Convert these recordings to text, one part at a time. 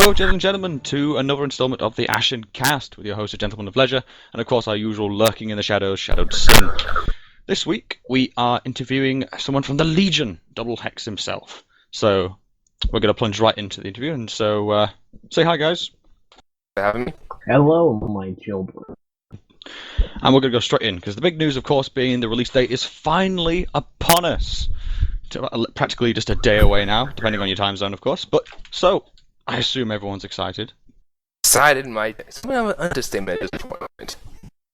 Hello, gentlemen and gentlemen, to another installment of the AshenCast with your host, a gentleman of leisure, and of course our usual lurking in the shadows, ShadowedSin. This week we are interviewing someone from the Legion, Doublehex himself. So we're going to plunge right into the interview, and so say hi, guys. Thanks for having me. Hello, my children. And we're going to go straight in, because the big news, of course, being the release date is finally upon us. Practically just a day away now, depending on your time zone, of course. But so, I assume everyone's excited. Excited might some of an understatement at this point.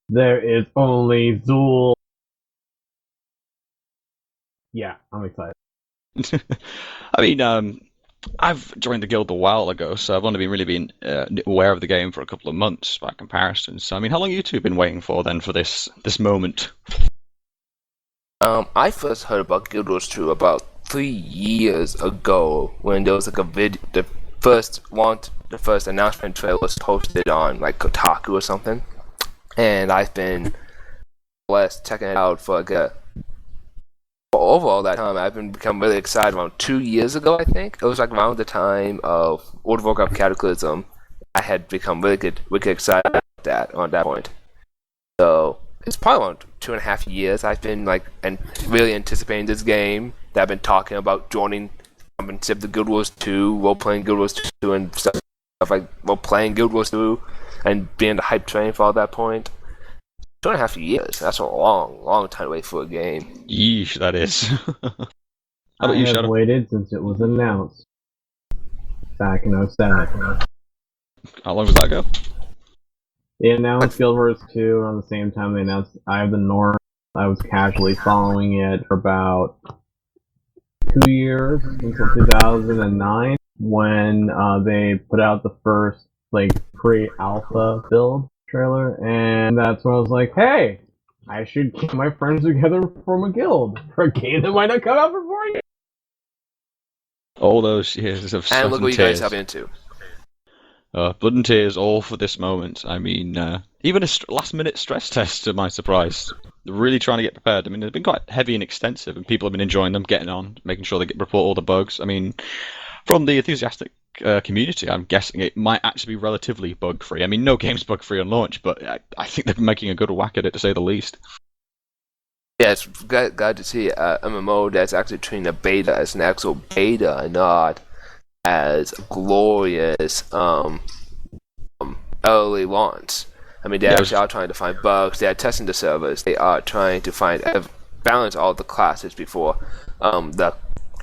There is only Zool. Yeah, I'm excited. I mean, I've joined the guild a while ago, so I've only been aware of the game for a couple of months by comparison. So, I mean, how long have you two been waiting for then for this moment? I first heard about Guild Wars 2 about 3 years ago when there was like a video. The first announcement trailer was posted on like Kotaku or something, and I've been checking it out for over all that time. I've become really excited. Around 2 years ago, I think it was like around the time of World of Warcraft Cataclysm. I had become really excited about that on that point. So it's probably around 2.5 years I've been really anticipating this game. That I've been talking about joining the Guild Wars 2, role-playing Guild Wars 2 and stuff like role-playing Guild Wars 2 and being the hype train for all that point. 2.5 years, that's a long time to wait for a game. Yeesh, that is. How about I you, have Shadow? waited since it was announced. Back in 07. How long was that ago? They announced Guild Wars 2 around the same time they announced Eye of the North. I was casually following it for about 2 years, until 2009, when they put out the first pre-alpha build trailer, and that's when I was like, hey, I should get my friends together from a guild for a game that might not come out for 4 years. All those years of sweat And look what you guys have into. blood and tears, all for this moment. I mean, even a last-minute stress test, to my surprise. They're really trying to get prepared. I mean, they've been quite heavy and extensive, and people have been enjoying them, getting on, making sure they report all the bugs. I mean, from the enthusiastic community, I'm guessing it might actually be relatively bug-free. I mean, no game's bug-free on launch, but I think they're making a good whack at it, to say the least. Yeah, it's glad to see MMO that's actually treating a beta as an actual beta and not as a glorious early launch. I mean, they actually are trying to find bugs. They are testing the servers. They are trying to balance all the classes before the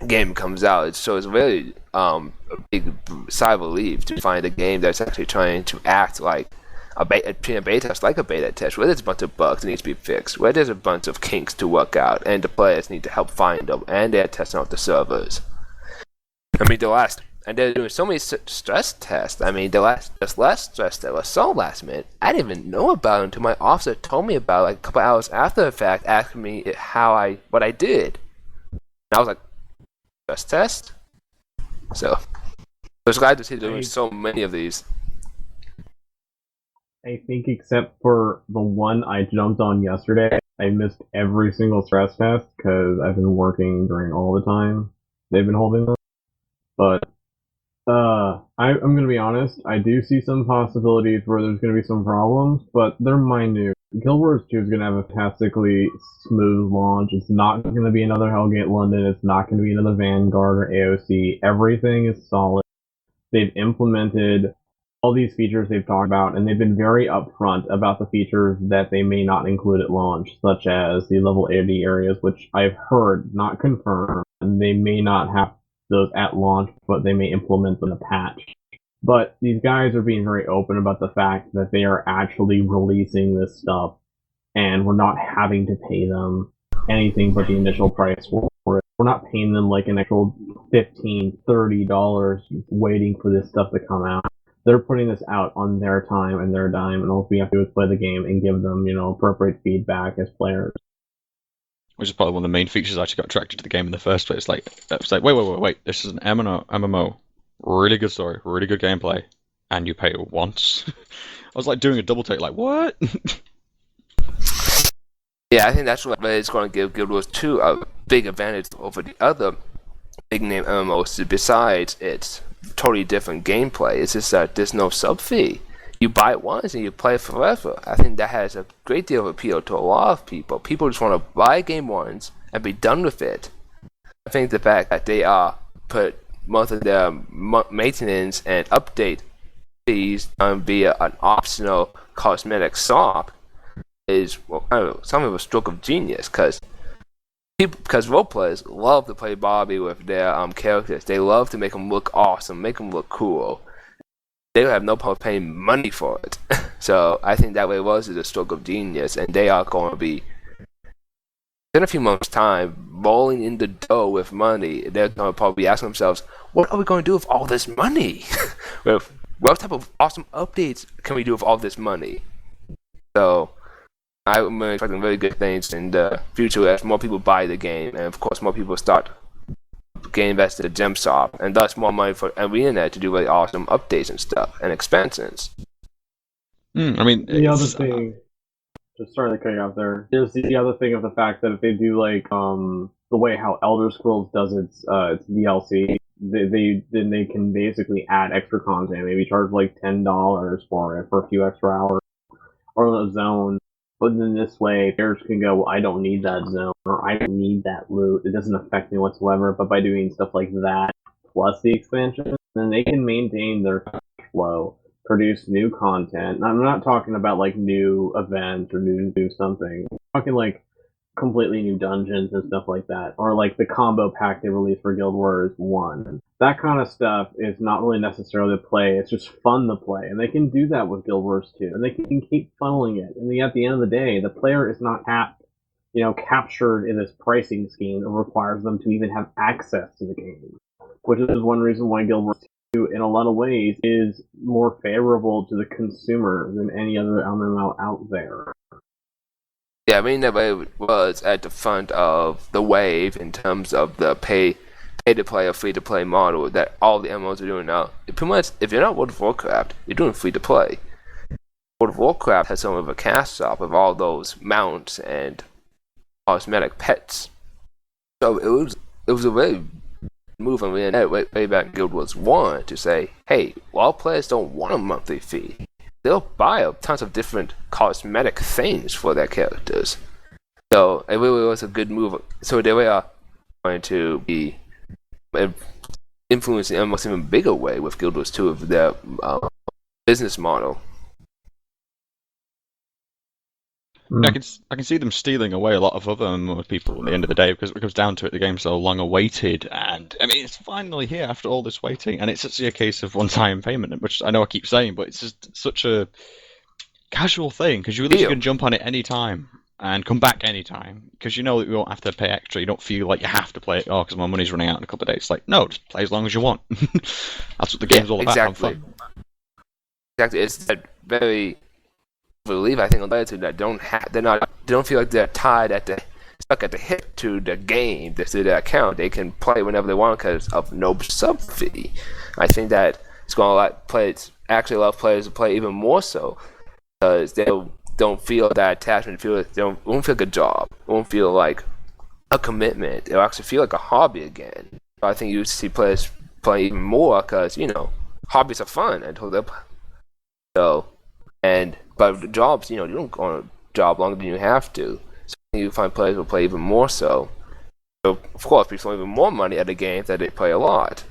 game comes out. So it's really a big sigh of relief to find a game that's actually trying to act like a beta test, like a beta test, where there's a bunch of bugs that need to be fixed, where there's a bunch of kinks to work out, and the players need to help find them, and they're testing out the servers. I mean, and they're doing so many stress tests. I mean, this last stress test was so last minute. I didn't even know about it until my officer told me about it a couple hours after the fact, asking me what I did. And I was like, stress test? So, I was glad to see they're doing so many of these. I think except for the one I jumped on yesterday, I missed every single stress test because I've been working during all the time they've been holding them. But I'm going to be honest, I do see some possibilities where there's going to be some problems, but they're minute. Guild Wars 2 is going to have a fantastically smooth launch. It's not going to be another Hellgate London. It's not going to be another Vanguard or AOC. Everything is solid. They've implemented all these features they've talked about, and they've been very upfront about the features that they may not include at launch, such as the level 80 areas, which I've heard, not confirmed, and they may not have those at launch, but they may implement them in a patch. But these guys are being very open about the fact that they are actually releasing this stuff, and we're not having to pay them anything but the initial price for it. We're not paying them like an actual $15, $30 waiting for this stuff to come out. They're putting this out on their time and their dime, and all we have to do is play the game and give them, appropriate feedback as players. Which is probably one of the main features I actually got attracted to the game in the first place. It's like, wait, this is an MMO. Really good story, really good gameplay, and you pay it once. I was like doing a double take, like, what? Yeah, I think that's what is going to give Guild Wars 2 a big advantage over the other big name MMOs besides its totally different gameplay. It's just that there's no sub fee. You buy it once and you play it forever. I think that has a great deal of appeal to a lot of people. People just want to buy a game once and be done with it. I think the fact that they put most of their maintenance and update fees via an optional cosmetic shop is, well, I don't know, some of a stroke of genius, because role players love to play Bobby with their characters. They love to make them look awesome, make them look cool. They have no problem paying money for it. So I think that way was a stroke of genius, and they are going to be, in a few months' time, rolling in the dough with money. They're going to probably be asking themselves, what are we going to do with all this money? What type of awesome updates can we do with all this money? So I'm expecting very good things in the future as more people buy the game, and of course more people start getting invested in the gem shop, and thus more money for ArenaNet to do really awesome updates and stuff and expansions. I mean, the other thing, just sorry to cut you off there. There's the other thing of the fact that if they do like the way how Elder Scrolls does its DLC, then they can basically add extra content. Maybe charge like $10 for it for a few extra hours, or the zone. But then this way, players can go, well, I don't need that zone, or I don't need that loot. It doesn't affect me whatsoever. But by doing stuff like that, plus the expansion, then they can maintain their cash flow, produce new content. And I'm not talking about like new events or new something. I'm talking like completely new dungeons and stuff like that, or like the combo pack they released for Guild Wars 1. That kind of stuff is not really necessarily play, it's just fun to play, and they can do that with Guild Wars 2, and they can keep funneling it, and at the end of the day, the player is not captured in this pricing scheme that requires them to even have access to the game, which is one reason why Guild Wars 2, in a lot of ways, is more favorable to the consumer than any other MMO out there. Yeah, I mean, that was at the front of the wave in terms of the pay-to-play or free-to-play model that all the MMOs are doing now. Pretty much, if you're not World of Warcraft, you're doing free-to-play. World of Warcraft has some of a cash shop of all those mounts and cosmetic pets. So it was a very move on way back in Guild Wars 1 to say, hey, well, players don't want a monthly fee. They'll buy tons of different cosmetic things for their characters. So it really was a good move. So they were going to be influencing in a much even bigger way with Guild Wars 2 of their business model. I can see them stealing away a lot of other people at the end of the day, because it comes down to it, the game's so long awaited, and I mean it's finally here after all this waiting, and it's actually a case of one-time payment, which I know I keep saying, but it's just such a casual thing, because you literally can jump on it any time and come back any time, because you know that you won't have to pay extra. You don't feel like you have to play it, because my money's running out in a couple of days. It's like, no, just play as long as you want. That's what the game's all about. Exactly. Exactly. It's that very believe, I think, on the attitude that they don't feel like they're stuck at the hip to the game, to their account. They can play whenever they want because of no sub fee. I think that it's going to let players to play even more so, because they don't feel that attachment. They won't feel like a job. It won't feel like a commitment. It'll actually feel like a hobby again. So I think you see players play even more because hobbies are fun until they're But jobs, you don't go on a job longer than you have to. So you find players will play even more so. So, of course, people spend even more money at the game that they play a lot.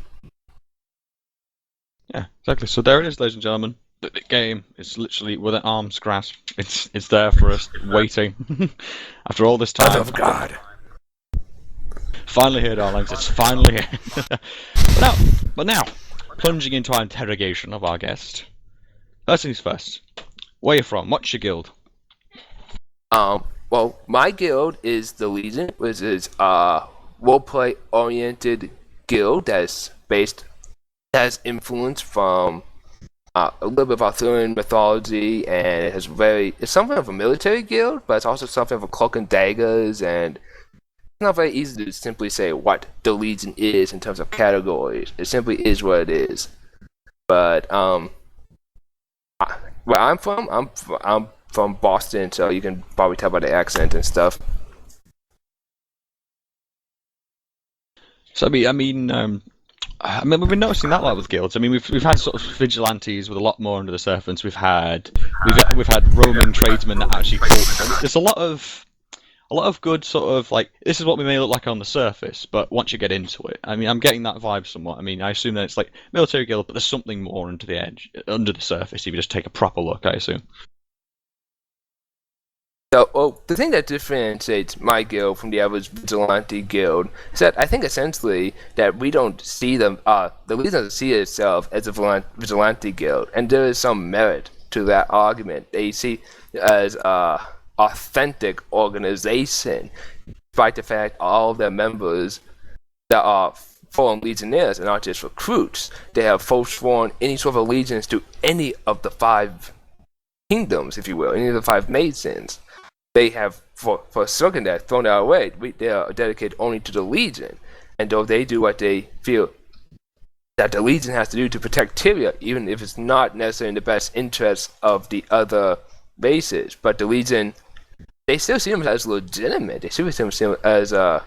Yeah, exactly. So there it is, ladies and gentlemen. The game is literally within arm's grasp. It's there for us, waiting. After all this time. Oh, God. Finally here, darlings. It's finally here. But now, plunging into our interrogation of our guest. First things first. Where you from? What's your guild? Well, my guild is the Legion, which is a roleplay oriented guild that's influence from a little bit of Arthurian mythology, and it's something of a military guild, but it's also something of a cloak and daggers, and it's not very easy to simply say what the Legion is in terms of categories. It simply is what it is. But where I'm from Boston, so you can probably tell by the accent and stuff. So I mean, I mean, we've been noticing that a lot with guilds. I mean, we've had sort of vigilantes with a lot more under the surface. We've had roaming tradesmen that actually cult. There's a lot of good sort of like, this is what we may look like on the surface, but once you get into it, I mean, I'm getting that vibe somewhat. I mean, I assume that it's like military guild, but there's something more under the surface. If you just take a proper look, I assume. So, well, the thing that differentiates my guild from the average vigilante guild is that I think essentially that we don't see them, the Legion doesn't see itself as a vigilante guild, and there is some merit to that argument. They see it as a authentic organization, despite the fact all of their members that are fallen legionnaires and not just recruits. They have forsworn any sort of allegiance to any of the 5 kingdoms, if you will, any of the 5 nations. They have, for certain that, thrown that away. They are dedicated only to the Legion. And though they do what they feel that the Legion has to do to protect Tyria, even if it's not necessarily in the best interest of the other races, but the Legion, they still see them as legitimate. They still see them as a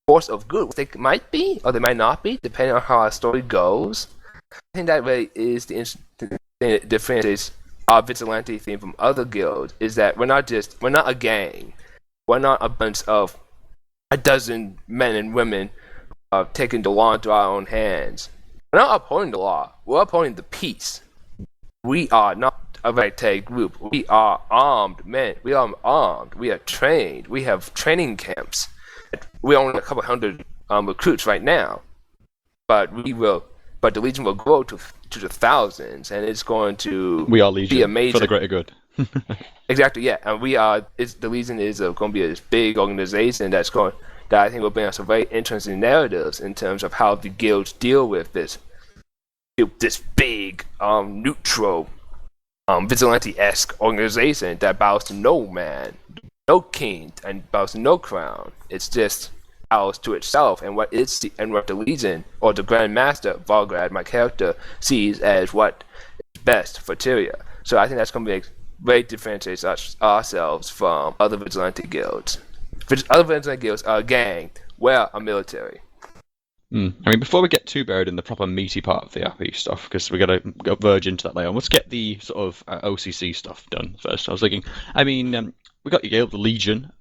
force of good. They might be, or they might not be, depending on how our story goes. I think that way is the thing that differentiates our vigilante theme from other guilds, is that we're not a gang. We're not a bunch of a dozen men and women taking the law into our own hands. We're not upholding the law. We're upholding the peace. We are not a ragtag group. We are armed men. We are armed. We are trained. We have training camps. We're only a couple hundred recruits right now, but the Legion will grow to the thousands, and it's going to be amazing for the greater good. Exactly, yeah. And the Legion is going to be a big organization that I think will bring us some very interesting narratives in terms of how the guilds deal with this big neutral vigilante-esque organization that bows to no man, no king, and bows to no crown. It's just bows to itself and what the Legion or the Grand Master Volgrad, my character, sees as what is best for Tyria. So I think that's going to be very differentiates ourselves from other vigilante guilds. Other vigilante guilds are a gang, we're a military. I mean, before we get too buried in the proper meaty part of the RP stuff, because we're going to verge into that later on, let's get the sort of OCC stuff done first. I was thinking, I mean, we got your guild, the Legion,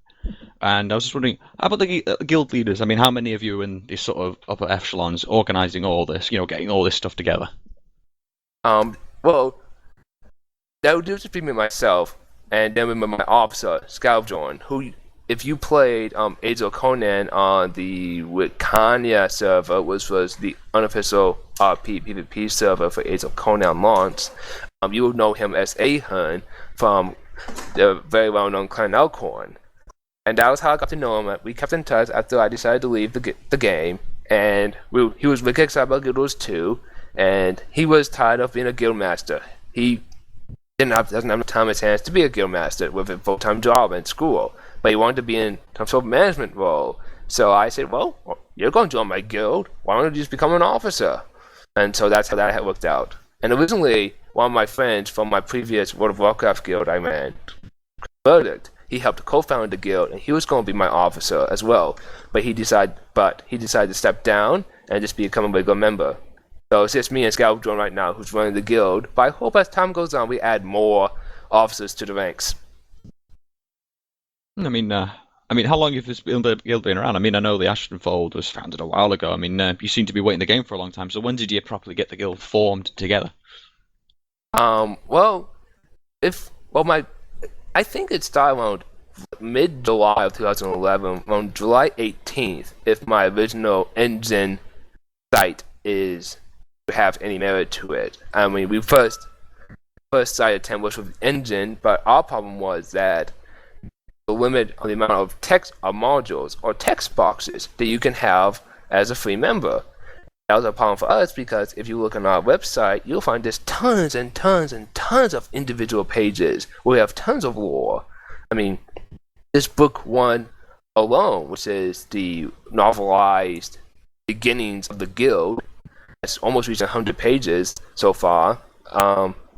and I was just wondering, how about the guild leaders? I mean, how many of you in these sort of upper echelons organising all this, getting all this stuff together? Well, that would just be me myself, and then with my officer, Scalvjorn, who, if you played Age of Conan on the Wikania server, which was the unofficial RP PvP server for Age of Conan launch, you will know him as Ahern from the very well-known Clan Elkhorn. And that was how I got to know him. We kept in touch after I decided to leave the game, and he was really excited about Guild Wars 2, and he was tired of being a guild master. He doesn't have time in his hands to be a guild master with a full-time job and school, but he wanted to be in some sort of management role. So I said, well, you're going to join my guild. Why don't you just become an officer? And so that's how that had worked out. And originally, one of my friends from my previous World of Warcraft guild I ran, Verdict, he helped co-found the guild, and he was going to be my officer as well. But he decided to step down and just become a regular member. So it's just me and Scalvjorn right now who's running the guild. But I hope as time goes on, we add more officers to the ranks. I mean, how long have this guild been around? I mean, I know the Ashenfold was founded a while ago. I mean, you seem to be waiting the game for a long time. So when did you properly get the guild formed together? I think it started around mid-July of 2011, on July 18th, if my original engine site is to have any merit to it. I mean, we first site attempt was with engine, but our problem was that the limit on the amount of text or modules or text boxes that you can have as a free member. That was a problem for us because if you look on our website, you'll find there's tons and tons and tons of individual pages where we have tons of lore. I mean, this book 1 alone, which is the novelized beginnings of the guild, it's almost reached 100 pages so far.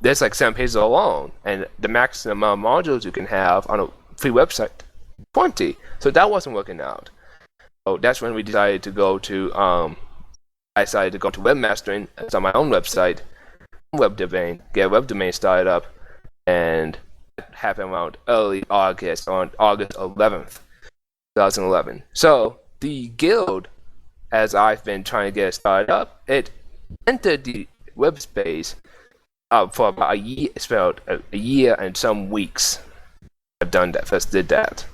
There's like 7 pages alone, and the maximum amount of modules you can have on a free website, 20. So that wasn't working out. So that's when we decided to go to I decided to go to webmastering and start my own website, web domain, get a web domain started up, and it happened around early August, on August 11th, 2011. So the guild, as I've been trying to get it started up, it entered the web space for about a year. It's about a year and some weeks. I've done that. First did that.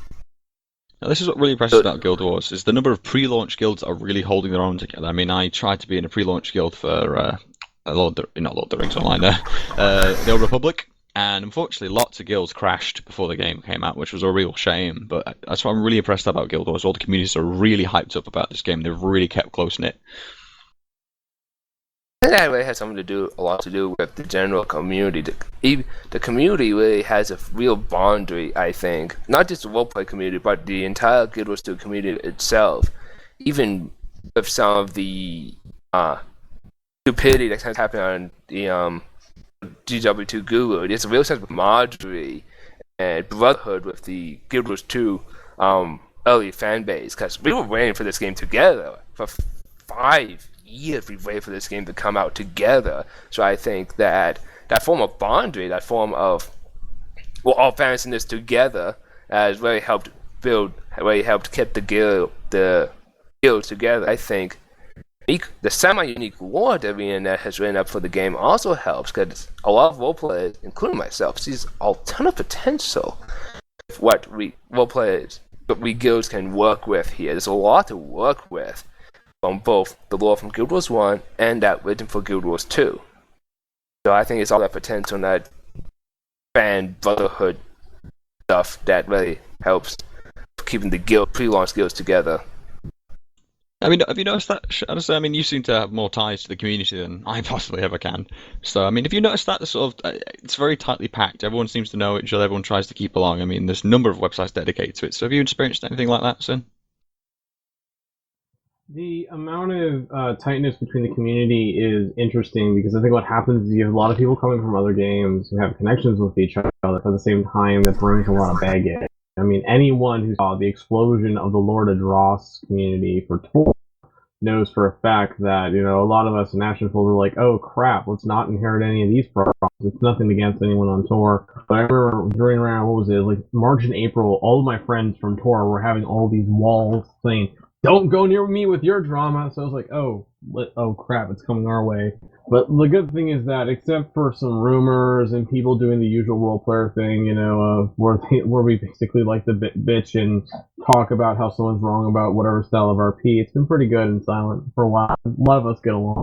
Now, this is what really impresses about Guild Wars, is the number of pre-launch guilds that are really holding their own together. I mean, I tried to be in a pre-launch guild for not Lord of the Rings Online, the Old Republic, and unfortunately lots of guilds crashed before the game came out, which was a real shame. But that's what I'm really impressed about Guild Wars. All the communities are really hyped up about this game. They've really kept close-knit. I think that really has a lot to do with the general community. The community really has a real boundary, I think. Not just the roleplay community, but the entire Guild Wars 2 community itself. Even with some of the stupidity that has happened on the GW2 Guru, there's a real sense of camaraderie and brotherhood with the Guild Wars 2 early fan base. Because we were waiting for this game together for 5 years. We've waited for this game to come out together. So I think that form of boundary, that form of all fans in this together, has really helped keep the guild together. I think the semi-unique lore that the internet has written up for the game also helps, because a lot of role players, including myself, sees a ton of potential of what we guilds can work with here. There's a lot to work with from both the lore from Guild Wars 1 and that written for Guild Wars 2. So I think it's all that potential and that fan brotherhood stuff that really helps keeping the pre-launch guilds together. I mean, have you noticed that? Honestly, I mean, you seem to have more ties to the community than I possibly ever can. So, I mean, have you noticed that it's very tightly packed? Everyone seems to know each other. Everyone tries to keep along. I mean, there's a number of websites dedicated to it. So, have you experienced anything like that, Sin? The amount of tightness between the community is interesting, because I think what happens is you have a lot of people coming from other games who have connections with each other at the same time that brings a lot of baggage. I mean, anyone who saw the explosion of the Lord of Dross community for Tor knows for a fact that, a lot of us in AshenCast were like, oh crap, let's not inherit any of these problems. It's nothing against anyone on Tor. But I remember during around, like March and April, all of my friends from Tor were having all these walls saying, don't go near me with your drama. So I was like, oh crap, it's coming our way. But the good thing is that, except for some rumors and people doing the usual role player thing, where we basically like to bitch and talk about how someone's wrong about whatever style of RP, it's been pretty good and silent for a while. A lot of us get along.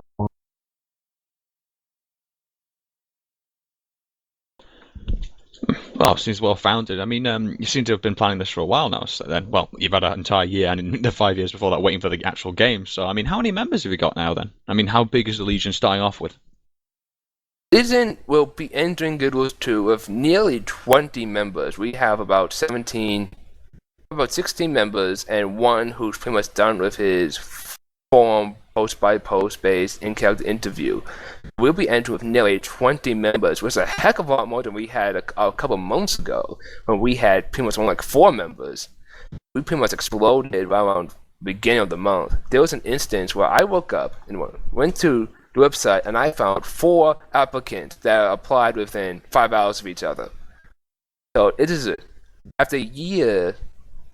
Well, it seems well founded. I mean, you seem to have been planning this for a while now. So then, well, you've had an entire year, and in the 5 years before that, waiting for the actual game. So, I mean, how many members have you got now? Then, I mean, how big is the Legion starting off with? Legion will be entering Guild Wars 2 with nearly 20 members. We have about 16 members, and one who's pretty much done with his forum post-by-post based in-character interview. We'll be entering with nearly 20 members, which is a heck of a lot more than we had a couple months ago, when we had pretty much only like 4 members. We pretty much exploded around the beginning of the month. There was an instance where I woke up and went to the website, and I found 4 applicants that applied within 5 hours of each other. So it is after a year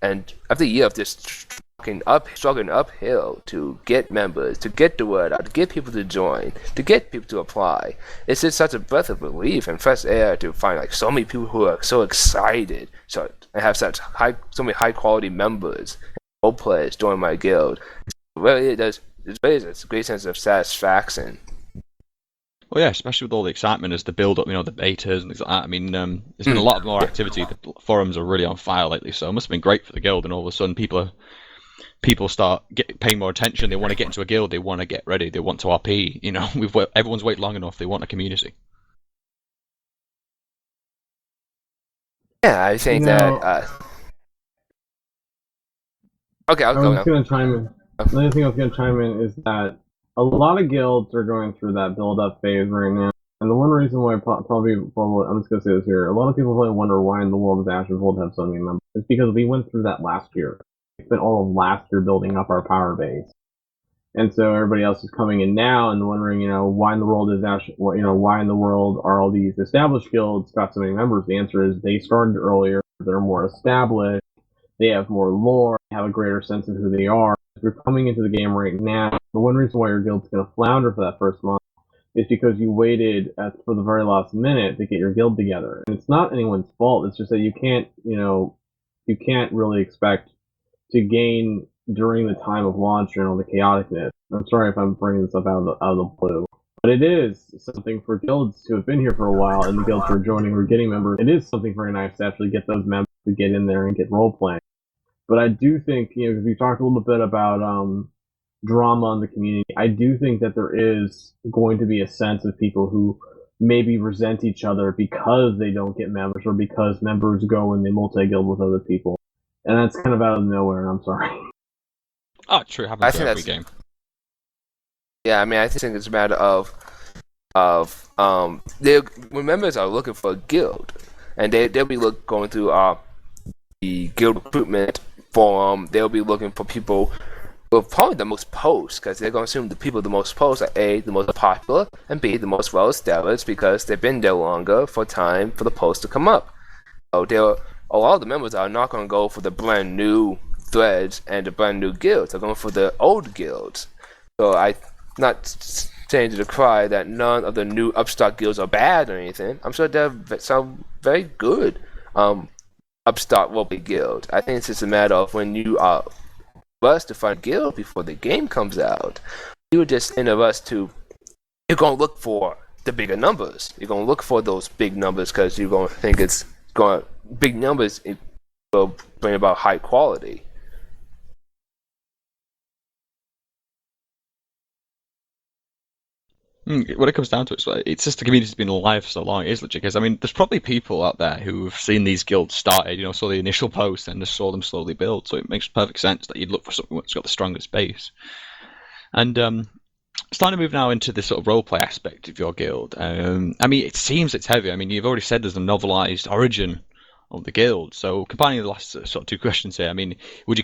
of this struggling uphill to get members, to get the word out, to get people to join, to get people to apply. It's just such a breath of relief and fresh air to find like so many people who are so excited, and have so many high quality members and role players join my guild. It's a great sense of satisfaction. Well, yeah, especially with all the excitement as the build-up, the betas and things like that. I mean, there's been a lot more activity. The forums are really on fire lately, so it must have been great for the guild. And all of a sudden, people start paying more attention. They want to get into a guild. They want to get ready. They want to RP. Everyone's waited long enough. They want a community. Yeah, I think that. Okay, I'll go now. Going to chime in. Another thing I was going to chime in is that a lot of guilds are going through that build-up phase right now. And the one reason why probably, I'm just going to say this here, a lot of people probably wonder why in the world does AshenCast have so many members. It's because we went through that last year. We spent all of last year building up our power base. And so everybody else is coming in now and wondering, why in the world why in the world are all these established guilds got so many members? The answer is they started earlier, they're more established, they have more lore, they have a greater sense of who they are. If you're coming into the game right now, the one reason why your guild's going to flounder for that first month is because you waited for the very last minute to get your guild together. And it's not anyone's fault. It's just that you can't really expect to gain during the time of launch and all the chaoticness. I'm sorry if I'm bringing this up out of the blue, but it is something for guilds who have been here for a while and the guilds who are joining or getting members. It is something very nice to actually get those members to get in there and get role playing. But I do think, because we talked a little bit about drama in the community, I do think that there is going to be a sense of people who maybe resent each other because they don't get members or because members go and they multi-guild with other people. And that's kind of out of nowhere, and I'm sorry. Oh, true. It happens to every game. Yeah, I mean, I think it's a matter of when members are looking for a guild, and they'll be going through the guild recruitment forum. They'll be looking for people with probably the most posts, because they're going to assume the people with the most posts are A, the most popular, and B, the most well established, because they've been there longer for time for the post to come up. So a lot of the members are not going to go for the brand new threads and the brand new guilds. They're going for the old guilds. So I'm not saying to the cry that none of the new upstart guilds are bad or anything. I'm sure they're some very good upstart roleplay guilds. I think it's just a matter of when you are rushed to find a guild before the game comes out, you're just in a rush to, you're going to look for the bigger numbers. You're going to look for those big numbers because you're going to think it's going to, big numbers will bring about high quality. When it comes down to it, it's just the community's been alive for so long. It is legit, because I mean, there's probably people out there who've seen these guilds started, saw the initial post and just saw them slowly build. So it makes perfect sense that you'd look for something that's got the strongest base. And starting to move now into the sort of roleplay aspect of your guild. I mean, it seems it's heavy. I mean, you've already said there's a novelized origin of the guild. So combining the last sort of two questions here, I mean, I'm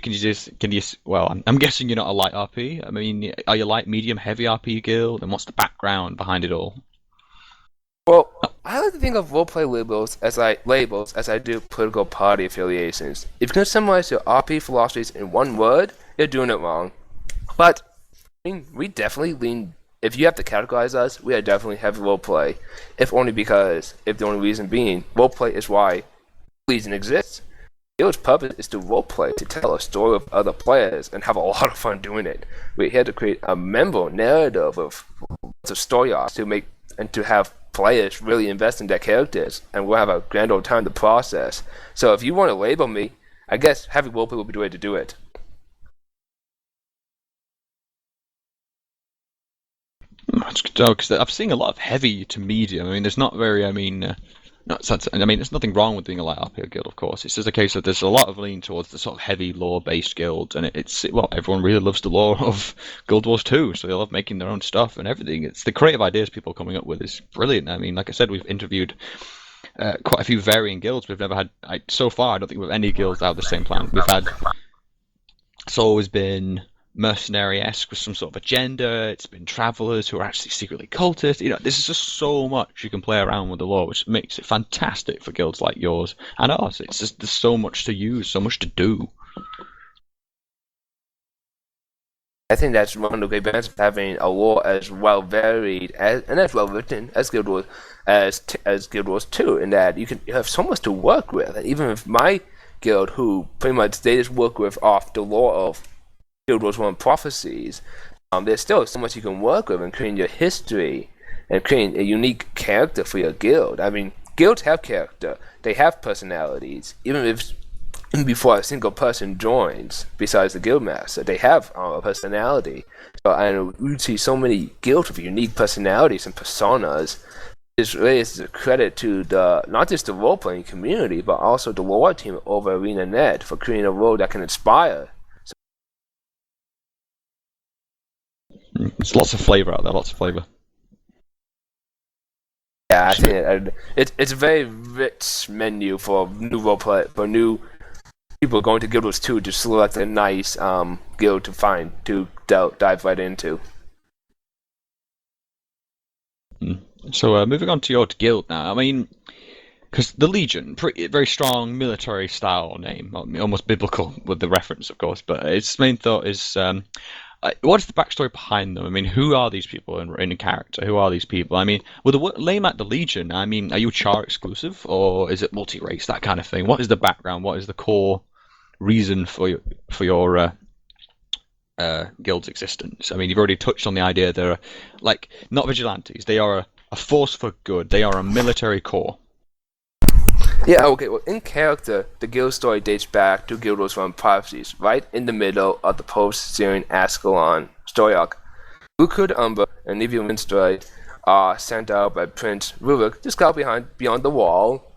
guessing you're not a light RP. I mean, are you light, medium, heavy RP guild, and what's the background behind it all? Well, I like to think of roleplay labels as I do political party affiliations. If you can summarize your RP philosophies in one word, you're doing it wrong. But I mean, we definitely lean. If you have to categorize us, we are definitely heavy roleplay. If the only reason being, roleplay is why Legion exists. Guild's purpose is to roleplay, to tell a story of other players, and have a lot of fun doing it. We're here to create a memorable narrative of story arcs to have players really invest in their characters, and we'll have a grand old time to process. So if you want to label me, I guess heavy roleplay will be the way to do it. That's good, because I'm seeing a lot of heavy to medium. I mean, there's not very, there's nothing wrong with being a light RP guild, of course. It's just a case of there's a lot of lean towards the sort of heavy lore-based guilds, and everyone really loves the lore of Guild Wars 2, so they love making their own stuff and everything. It's the creative ideas people are coming up with is brilliant. I mean, like I said, we've interviewed quite a few varying guilds. We've never had, so far, I don't think we have any guilds out of the same plan. It's always been mercenary-esque with some sort of agenda. It's been travelers who are actually secretly cultists. This is just so much you can play around with the lore, which makes it fantastic for guilds like yours and ours. It's just there's so much to use, so much to do. I think that's one of the great benefits of having a lore as well varied and as well written as Guild Wars as Guild Wars 2, in that you have so much to work with. And even with my guild, who pretty much they just work with off the lore of Guild Wars 1 prophecies, there's still so much you can work with in creating your history and creating a unique character for your guild. I mean, guilds have character, they have personalities, even before a single person joins, besides the guildmaster, they have a personality. So we see so many guilds with unique personalities and personas. This really is a credit to not just the role-playing community, but also the lore team over ArenaNet for creating a role that can inspire. There's lots of flavor out there, lots of flavor. Yeah, I think it's a very rich menu for new roleplay, for new people going to Guild Wars 2 to select a nice guild to dive right into. So moving on to your guild now. I mean, because the Legion, very strong military style name, almost biblical with the reference, of course. But its main thought is, what is the backstory behind them? I mean, who are these people in character? Who are these people? I mean, with the name at the Legion, I mean, are you Char exclusive or is it multi-race, that kind of thing? What is the background? What is the core reason for your guild's existence? I mean, you've already touched on the idea they're like not vigilantes. They are a force for good. They are a military corps. Yeah, okay, well, in character, the guild story dates back to Guild Wars 1 Prophecies, right in the middle of the post-Syrian Ascalon story arc. Lukud Umber and Livia Winstride are sent out by Prince Ruvik to scout beyond the wall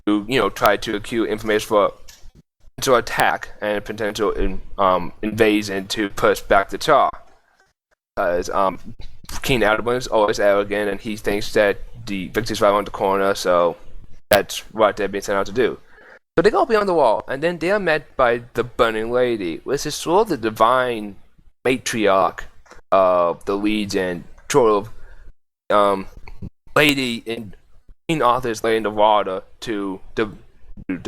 to, try to accrue information for potential attack and potential invasion to push back the Char. Because King Adamant is always arrogant and he thinks that the victory's right around the corner, so that's what they're being sent out to do. So they go beyond the wall, and then they are met by the Burning Lady, which is sort of the divine matriarch of the Legion, sort of lady in Queen Arthur's Lady in the Water to the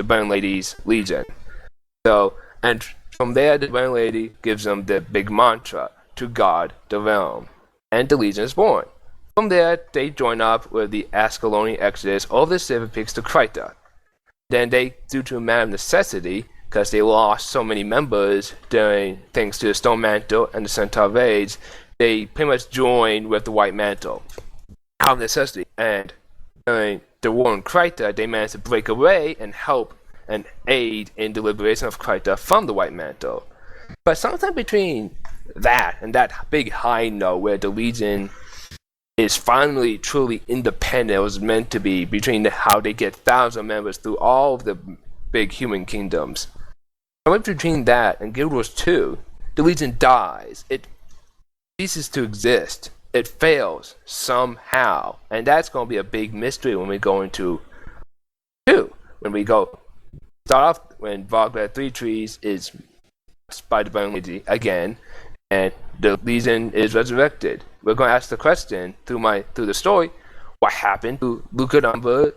Burning Lady's Legion. So, and from there, the Burning Lady gives them the big mantra to guard the realm, and the Legion is born. From there, they join up with the Ascalonian exodus over the Seven Peaks to Krita. Then they, due to a matter of necessity, because they lost so many members during thanks to the Stone Mantle and the Centaur raids, they pretty much joined with the White Mantle out of necessity. And during the war in Krita, they managed to break away and help and aid in the liberation of Krita from the White Mantle. But sometime between that and that big high note where the Legion is finally truly independent, it was meant to be, between how they get thousands of members through all of the big human kingdoms. Somewhere between that and Guild Wars 2, the Legion dies. It ceases to exist. It fails somehow. And that's going to be a big mystery when we go into 2. When we start off when Wagner 3 Trees is by the Burning Lady again, and the Legion is resurrected. We're going to ask the question through the story: what happened to Lucanumber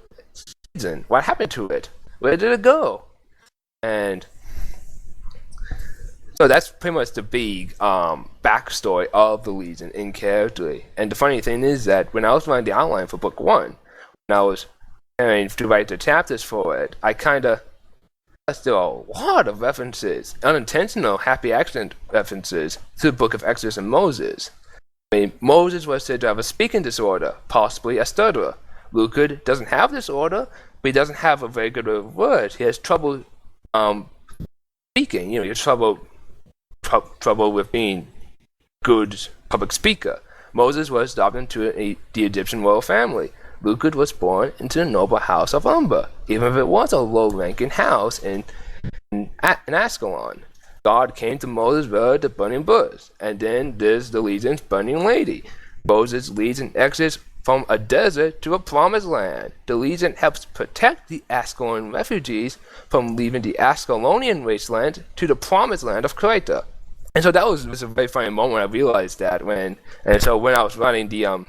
season? What happened to it? Where did it go? And so that's pretty much the big backstory of the Legion in character. And the funny thing is that when I was writing the outline for Book 1, when I was preparing to write the chapters for it, I kind of there are a lot of references, unintentional happy accident references to the Book of Exodus and Moses. I mean, Moses was said to have a speaking disorder, possibly a stutterer. Lukud doesn't have this disorder, but he doesn't have a very good word. He has trouble speaking. He has trouble with being good public speaker. Moses was adopted into the Egyptian royal family. Lukud was born into the noble house of Umber, even if it was a low-ranking house in Ascalon. God came to Moses with the burning bush, and then there's the Legion's Burning Lady. Moses leads an exodus from a desert to a promised land. The Legion helps protect the Ascalon refugees from leaving the Ascalonian wasteland to the promised land of Krita. And so that was a very funny moment when I realized that when I was running the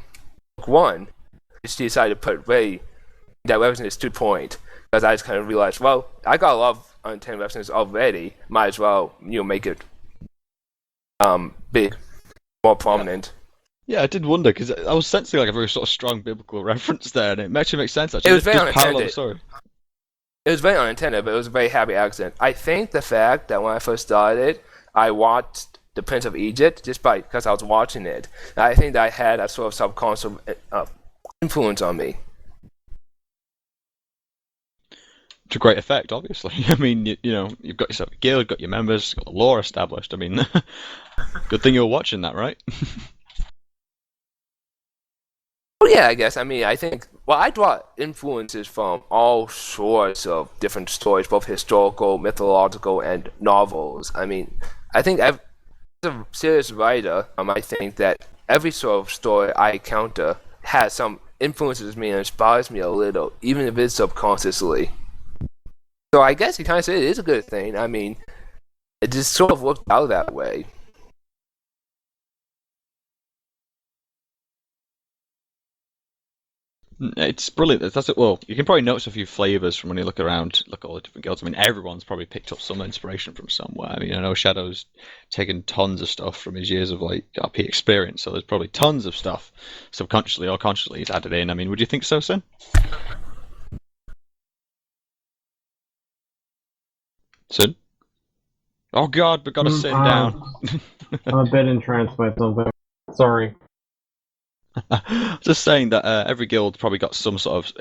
Book 1, I just decided to put that reference to point, because I just kind of realized, well, I got a lot of unintended references already, might as well make it big, more prominent. Yeah, I did wonder, because I was sensing like a very sort of strong biblical reference there, and it actually makes sense. Actually, it was very unintended. Sorry. It was very unintended, but it was a very happy accident. I think the fact that when I first started, I watched The Prince of Egypt because I was watching it. And I think that had a sort of subconscious influence on me. To great effect, obviously. I mean, you've got yourself a guild, got your members, got the lore established. I mean, good thing you were watching that, right? Well, yeah, I guess. I mean, I think, I draw influences from all sorts of different stories, both historical, mythological, and novels. I mean, I think as a serious writer, I think that every sort of story I encounter has some influences me and inspires me a little, even if it's subconsciously. So I guess you kind of say it is a good thing. I mean, it just sort of worked out that way. It's brilliant. That's it. Well, you can probably notice a few flavors from when you look around, look at all the different guilds. I mean, everyone's probably picked up some inspiration from somewhere. I mean, I know Shadow's taken tons of stuff from his years of like RP experience, so there's probably tons of stuff subconsciously or consciously he's added in. I mean, would you think so, Sin? Sin? Oh God, we gotta sit down. I'm a bit entranced by something. Sorry. Just saying that every guild probably got some sort of,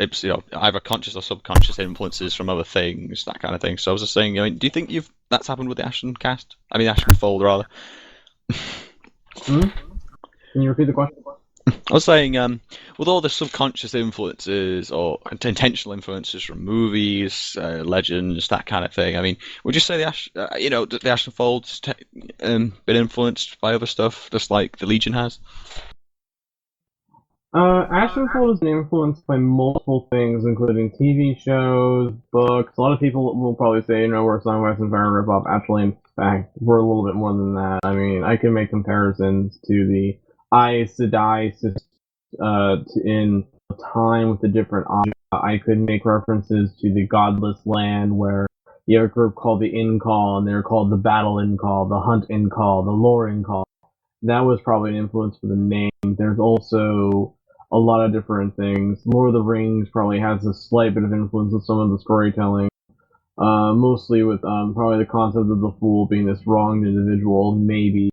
either conscious or subconscious influences from other things, that kind of thing. So I was just saying, I mean, do you think that's happened with the AshenCast? I mean, AshenFold rather. Can you repeat the question? I was saying, with all the subconscious influences or intentional influences from movies, legends, that kind of thing. I mean, would you say the AshenFold's been influenced by other stuff, just like the Legion has? AshenFold has been influenced by multiple things, including TV shows, books. A lot of people will probably say, we're some Western Fire ripoff. Actually, in fact, we're a little bit more than that. I mean, I can make comparisons to the Aes Sedai in time with the different objects. I could make references to the Godless Land, where you have a group called the In-Call, and they're called the Battle In-Call, the Hunt In-Call, the Lore In-Call. That was probably an influence for the name. There's also a lot of different things. Lord of the Rings probably has a slight bit of influence with some of the storytelling. Mostly with probably the concept of the Fool being this wronged individual, maybe.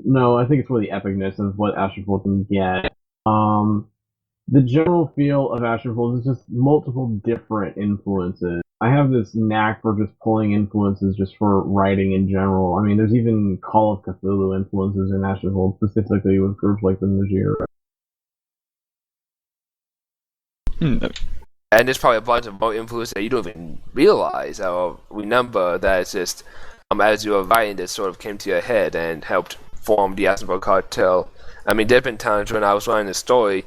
No, I think it's more the epicness of what AshenFold can get. The general feel of AshenFold is just multiple different influences. I have this knack for just pulling influences just for writing in general. I mean, there's even Call of Cthulhu influences in AshenFold, specifically with groups like the Najir. And there's probably a bunch of more influence that you don't even realize or remember that it's just, as you were writing, this sort of came to your head and helped form the Ashenford Cartel. I mean, there have been times when I was writing a story,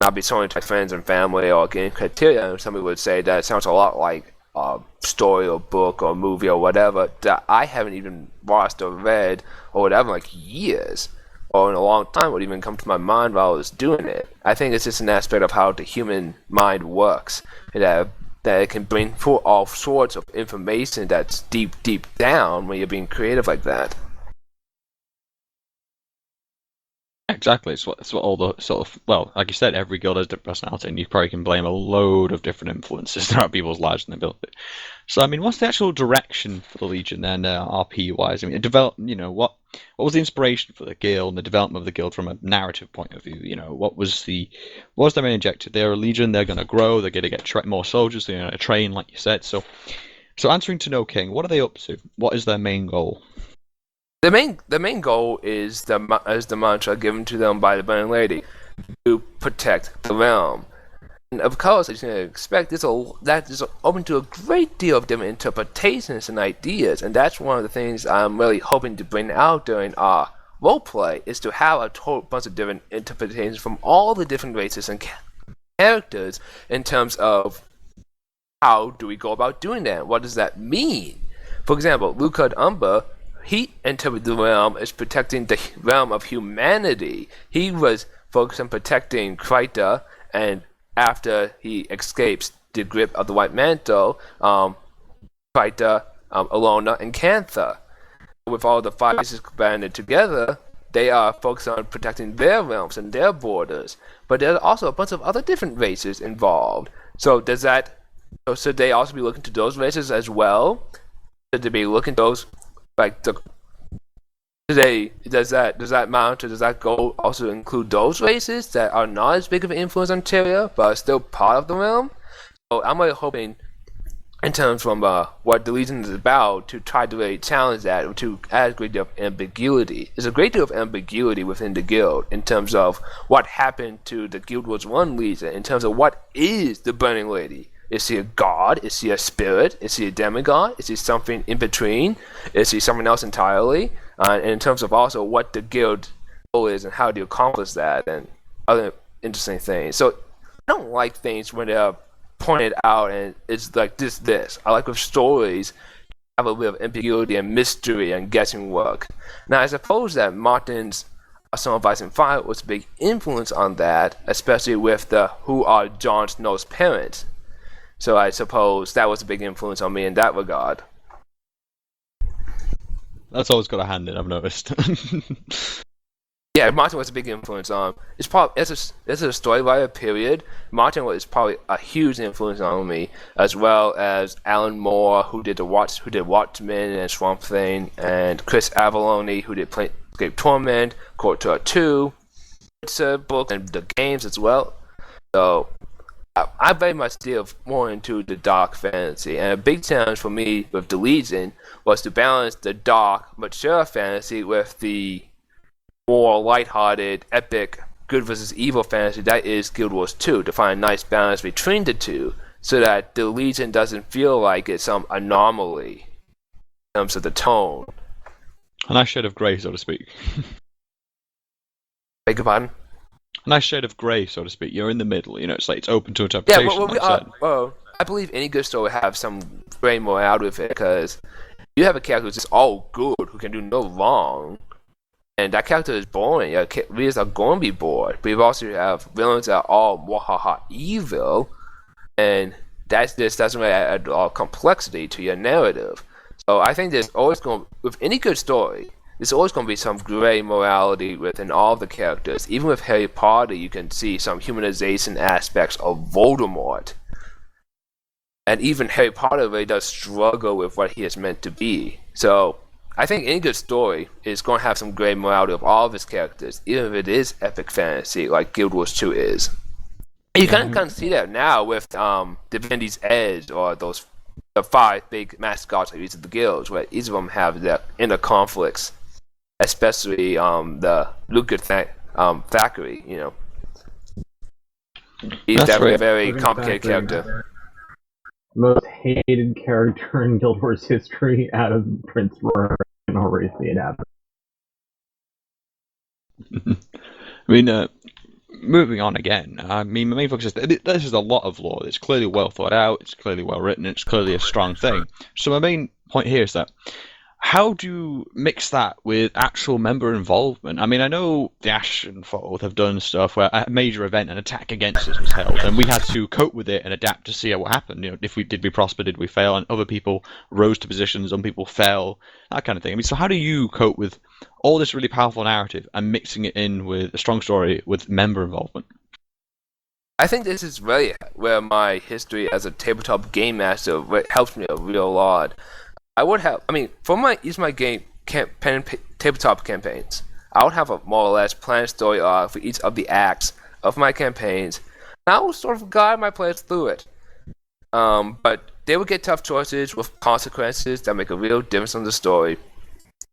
I'll be showing it to my friends and family or getting criteria, and somebody would say that it sounds a lot like a story or book or movie or whatever that I haven't even watched or read or whatever in like years or in a long time would even come to my mind while I was doing it. I think it's just an aspect of how the human mind works, that it can bring forth all sorts of information that's deep down when you're being creative like that. Exactly. It's what all the sort of, well, like you said, every guild has different personality, and you probably can blame a load of different influences throughout people's lives when they built it. So, I mean, what's the actual direction for the Legion then, RP-wise? I mean, what was the inspiration for the guild and the development of the guild from a narrative point of view? What was their main objective? They're a Legion. They're going to grow. They're going to get more soldiers. They're going to train, like you said. So answering to No King, what are they up to? What is their main goal? The main goal is the mantra given to them by the Burning Lady, to protect the realm. And of course, as you can expect, that is open to a great deal of different interpretations and ideas, and that's one of the things I'm really hoping to bring out during our roleplay, is to have a total bunch of different interpretations from all the different races and characters in terms of how do we go about doing that? What does that mean? For example, Lucard Umber, he entered the realm as protecting the realm of humanity. He was focused on protecting Kryta, and after he escapes the grip of the White Mantle, Kryta, Alona, and Cantha. With all the five races banded together, they are focused on protecting their realms and their borders. But there are also a bunch of other different races involved. So should they also be looking to those races as well? Should they be looking to those does that goal also include those races that are not as big of an influence on Tyria but are still part of the realm? So I'm really hoping, in terms from what the Legion is about, to try to really challenge that, to add a great deal of ambiguity. There's a great deal of ambiguity within the guild in terms of what happened to the Guild Wars 1 Legion, in terms of what is the Burning Lady. Is she a god? Is she a spirit? Is she a demigod? Is she something in between? Is she something else entirely? And in terms of also what the guild goal is and how to accomplish that and other interesting things. So I don't like things when there are pointed out, and it's like this. I like with stories have a bit of ambiguity and mystery and guessing work. Now, I suppose that Martin's Song of Ice and Fire was a big influence on that, especially with the who are Jon Snow's parents. So I suppose that was a big influence on me in that regard. That's always got a hand in, I've noticed. Yeah, Martin was a big influence on. It's probably as a story writer, period. Martin was probably a huge influence on me, as well as Alan Moore, who did Watchmen and Swamp Thing, and Chris Avellone, who did Planescape Torment, Cartel 2, book and the games as well. So I very much deal more into the dark fantasy, and a big challenge for me with the Legion was to balance the dark, mature fantasy with the more lighthearted, epic, good versus evil fantasy that is Guild Wars 2, to find a nice balance between the two, so that the Legion doesn't feel like it's some anomaly in terms of the tone. A nice shade of grey, so to speak. Beg your pardon? A nice shade of grey, so to speak. You're in the middle, it's like it's open to interpretation. Yeah, I believe any good story will have some grey morality with it, because you have a character who's just all good, who can do no wrong, and that character is boring. Readers are going to be bored. But you also have villains that are all wahaha evil, and that just doesn't really add all complexity to your narrative. So I think there's always going to, with any good story, there's always going to be some gray morality within all the characters. Even with Harry Potter, you can see some humanization aspects of Voldemort. And even Harry Potter really does struggle with what he is meant to be. So I think any good story is going to have some gray morality of all of its characters, even if it is epic fantasy, like Guild Wars 2 is. And you kind of see that now with Divinity's Edge, or the 5 big mascots of each of the guilds, where each of them have their inner conflicts, especially the Lucas Thackeray, He's definitely a very complicated character. Most hated character in Guild Wars history out of Prince Roar and already see it happen. I mean, moving on again, my main focus is this is a lot of lore. It's clearly well thought out, it's clearly well written, it's clearly a strong thing. So my main point here is that how do you mix that with actual member involvement? I mean, I know the Ashenfold have done stuff where a major event, an attack against us was held, and we had to cope with it and adapt to see what happened. Did we prosper, did we fail, and other people rose to positions, some people fell, that kind of thing. I mean, so how do you cope with all this really powerful narrative and mixing it in with a strong story with member involvement? I think this is really where my history as a tabletop game master helps me a real lot. For my game tabletop campaigns, I would have a more or less planned story arc for each of the acts of my campaigns, and I would sort of guide my players through it. But they would get tough choices with consequences that make a real difference in the story.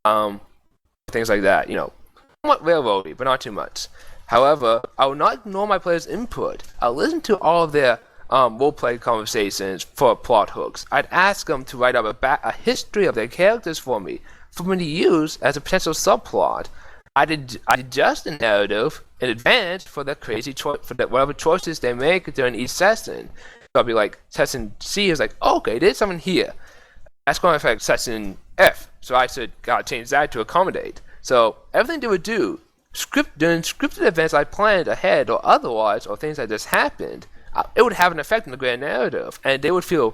Things like that, somewhat railroady, but not too much. However, I will not ignore my players' input. I'll listen to all of their role-play conversations for plot hooks. I'd ask them to write up a history of their characters for me to use as a potential subplot. I'd adjust the narrative in advance for their crazy choice, for whatever choices they make during each session. So I'll be like, session C is like, okay, there's something here. That's going to affect session F, so I should change that to accommodate. So everything they would do, during scripted events I planned ahead or otherwise, or things that just happened, it would have an effect on the grand narrative, and they would feel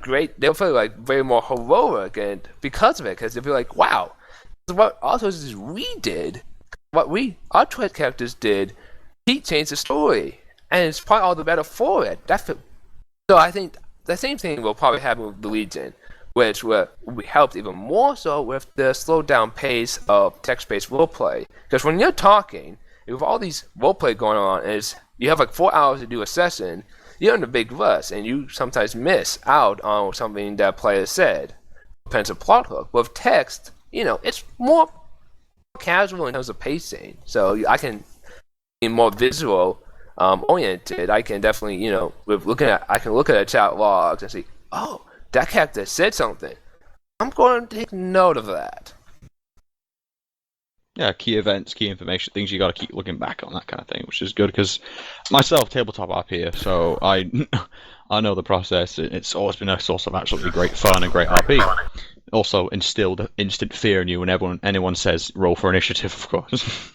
great. They would feel like very more heroic, and because of it, because they'd be like, "Wow, what also we did, what our twin characters did, he changed the story, and it's probably all the better for it." So I think the same thing will probably happen with the Legion, which will be helped even more so with the slowed down pace of text-based roleplay. Because when you're talking, with all these roleplay going on, you have like 4 hours to do a session, you're in a big rush, and you sometimes miss out on something that player said. Depends on plot hook. With text, it's more casual in terms of pacing. So I can be more visual oriented. I can definitely, I can look at the chat logs and see, oh, that character said something. I'm going to take note of that. Yeah, key events, key information, things you got to keep looking back on, that kind of thing, which is good because myself, tabletop RP, so I know the process. It's always been a source of absolutely great fun and great RP. Also instilled instant fear in you when anyone says roll for initiative, of course.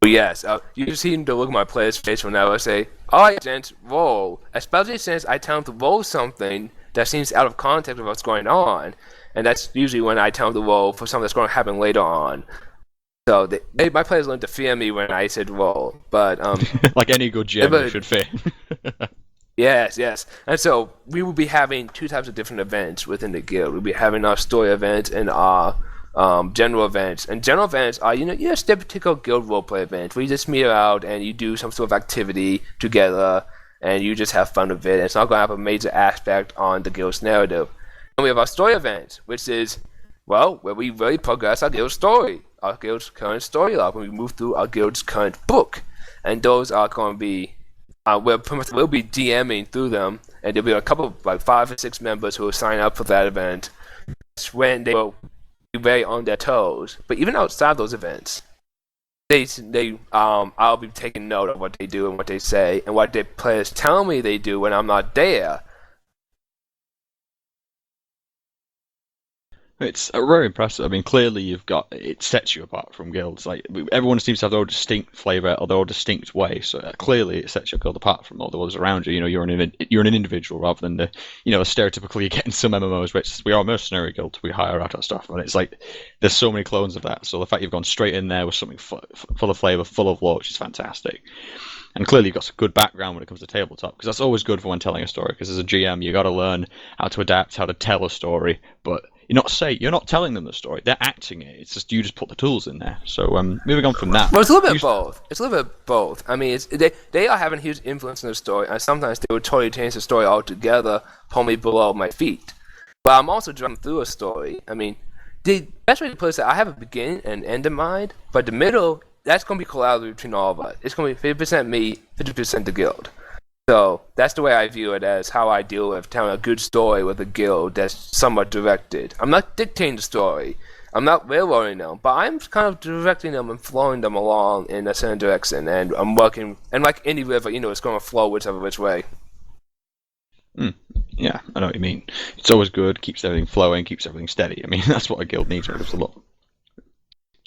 Yes, you seem to look at my player's face whenever I say, alright gents, roll. Especially since I tell them to roll something that seems out of context of what's going on. And that's usually when I tell them to roll for something that's going to happen later on. So my players learned to fear me when I said roll. But like any good GM, you should fear. Yes. And so we will be having two types of different events within the guild. We'll be having our story events and our general events. And general events are, just a typical guild roleplay event where you just meet out and you do some sort of activity together and you just have fun with it. It's not going to have a major aspect on the guild's narrative. And we have our story events, which is, where we really progress our guild's story, our guild's current story log, when we move through our guild's current book. And those are going to be, we'll be DMing through them, and there'll be a couple of, 5 or 6 members who will sign up for that event. That's when they will be very on their toes. But even outside those events, I'll be taking note of what they do and what they say, and what their players tell me they do when I'm not there. It's very impressive. I mean, clearly it sets you apart from guilds. Like everyone seems to have their own distinct flavor or their own distinct way. So clearly, it sets your guild apart from all the others around you. You're an individual rather than the stereotypically you get in some MMOs, which we are a mercenary guild. We hire out our stuff, and it's like there's so many clones of that. So the fact you've gone straight in there with something full of flavor, full of lore, which is fantastic. And clearly you've got some good background when it comes to tabletop, because that's always good for when telling a story. Because as a GM, you got to learn how to adapt, how to tell a story, but you're not telling them the story. They're acting it. It's just you just put the tools in there. So moving on from that. Well, it's a little bit both. It's a little bit both. I mean, they are having a huge influence in the story, and sometimes they would totally change the story altogether, pull me below my feet. But I'm also driving through a story. I mean, the best way to put it is that I have a beginning and end in mind, but the middle, that's going to be collaborative between all of us. It's going to be 50% me, 50% the guild. So that's the way I view it, as how I deal with telling a good story with a guild that's somewhat directed. I'm not dictating the story. I'm not railroading them, but I'm kind of directing them and flowing them along in a certain direction. And I'm working, and like any river, it's going to flow which way. Yeah, I know what you mean. It's always good, keeps everything flowing, keeps everything steady. I mean, that's what a guild needs when it comes to lore.